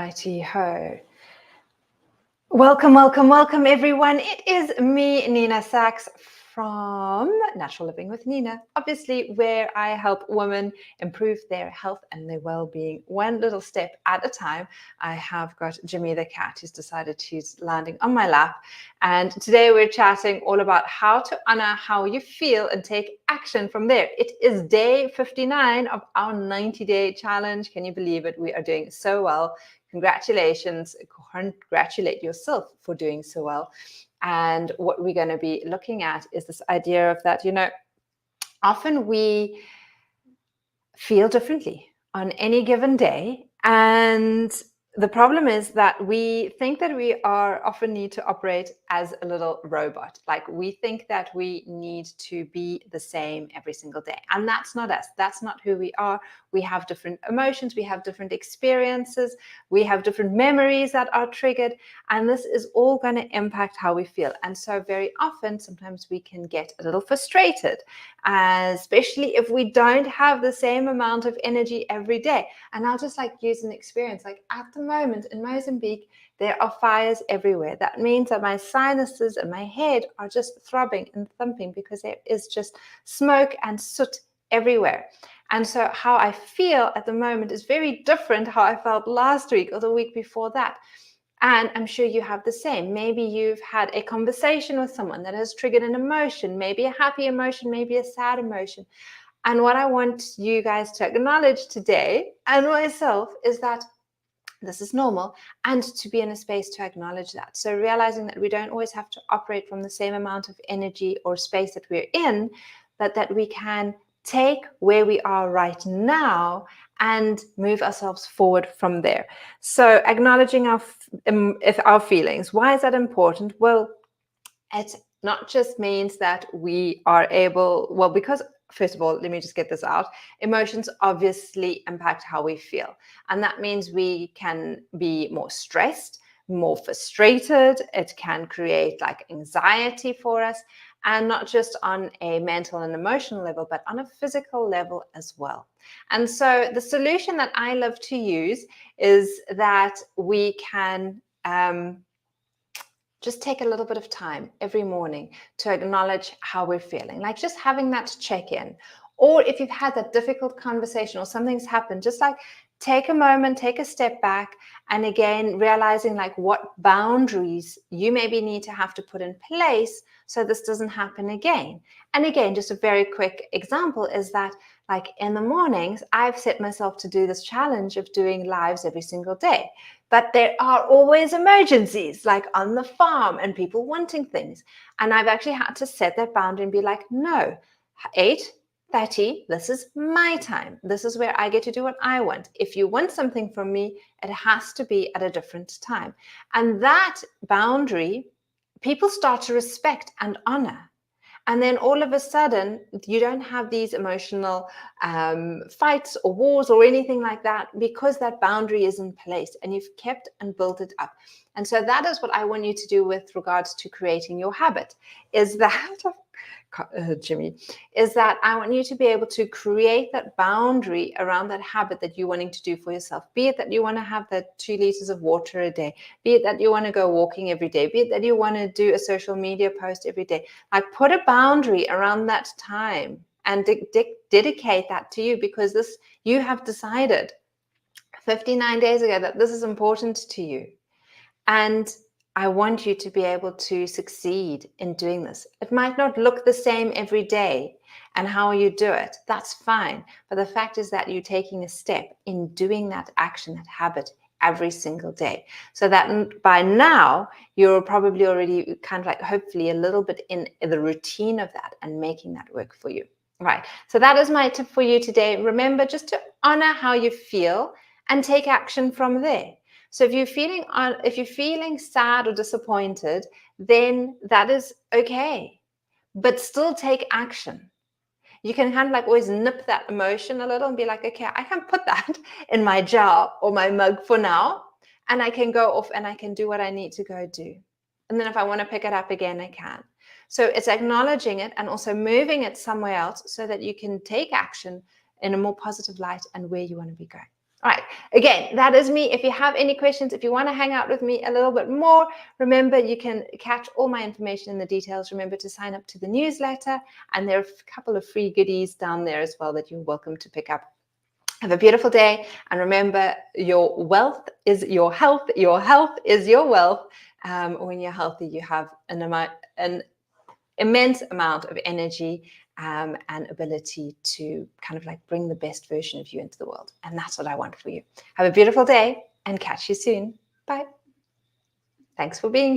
Righty ho. Welcome, welcome, welcome, everyone. It is me, Nina Sachs, from Natural Living with Nina, obviously, where I help women improve their health and their well-being one little step at a time. I have got Jimmy the cat who's decided he's landing on my lap. And today we're chatting all about how to honor how you feel and take action from there. It is day 59 of our 90-day challenge. Can you believe it? We are doing so well. Congratulations. Congratulate yourself for doing so well. And what we're going to be looking at is this idea of that, often we feel differently on any given day. And the problem is that we think that we often need to operate as a little robot. Like we think that we need to be the same every single day. And that's not us. That's not who we are. We have different emotions. We have different experiences. We have different memories that are triggered. And this is all going to impact how we feel. And so very often, sometimes we can get a little frustrated, especially if we don't have the same amount of energy every day. And I'll just use an experience. At the moment in Mozambique, there are fires everywhere. That means that my sinuses and my head are just throbbing and thumping because there is just smoke and soot everywhere. And so how I feel at the moment is very different how I felt last week or the week before that. And I'm sure you have the same. Maybe you've had a conversation with someone that has triggered an emotion, maybe a happy emotion, maybe a sad emotion. And what I want you guys to acknowledge today, and myself, is that this is normal, and to be in a space to acknowledge that. So realizing that we don't always have to operate from the same amount of energy or space that we're in, but that we can take where we are right now and move ourselves forward from there. So acknowledging our feelings. Why is that important? Well, it not just means that we are able, because first of all, let me just get this out. Emotions obviously impact how we feel. And that means we can be more stressed, more frustrated. It can create anxiety for us. And not just on a mental and emotional level, but on a physical level as well. And so the solution that I love to use is that we can just take a little bit of time every morning to acknowledge how we're feeling, just having that check-in. Or if you've had that difficult conversation or something's happened, just take a moment, take a step back, and again, realizing what boundaries you maybe need to have to put in place so this doesn't happen again. And again, just a very quick example is that in the mornings, I've set myself to do this challenge of doing lives every single day. But there are always emergencies, on the farm and people wanting things. And I've actually had to set that boundary and be no, 8:30, this is my time. This is where I get to do what I want. If you want something from me, it has to be at a different time. And that boundary, people start to respect and honor. And then all of a sudden, you don't have these emotional fights or wars or anything like that because that boundary is in place and you've kept and built it up. And so that is what I want you to do with regards to creating your habit, is that Jimmy, is that I want you to be able to create that boundary around that habit that you're wanting to do for yourself. Be it that you want to have that 2 liters of water a day, be it that you want to go walking every day, be it that you want to do a social media post every day. Put a boundary around that time and dedicate that to you, because you have decided 59 days ago that this is important to you. And I want you to be able to succeed in doing this. It might not look the same every day, and how you do it, that's fine. But the fact is that you're taking a step in doing that action, that habit, every single day. So that by now, you're probably already hopefully a little bit in the routine of that and making that work for you. Right. So that is my tip for you today. Remember just to honor how you feel and take action from there. So if you're feeling sad or disappointed, then that is okay, but still take action. You can always nip that emotion a little and be okay, I can put that in my jar or my mug for now, and I can go off and I can do what I need to go do. And then if I want to pick it up again, I can. So it's acknowledging it and also moving it somewhere else so that you can take action in a more positive light and where you want to be going. All right. Again, that is me. If you have any questions, if you want to hang out with me a little bit more, remember you can catch all my information in the details. Remember to sign up to the newsletter, and there are a couple of free goodies down there as well that you're welcome to pick up. Have a beautiful day, and remember, your wealth is your health. Your health is your wealth. When you're healthy, you have an immense amount of energy and ability to kind of like bring the best version of you into the world. And that's what I want for you. Have a beautiful day and catch you soon. Bye. Thanks for being here.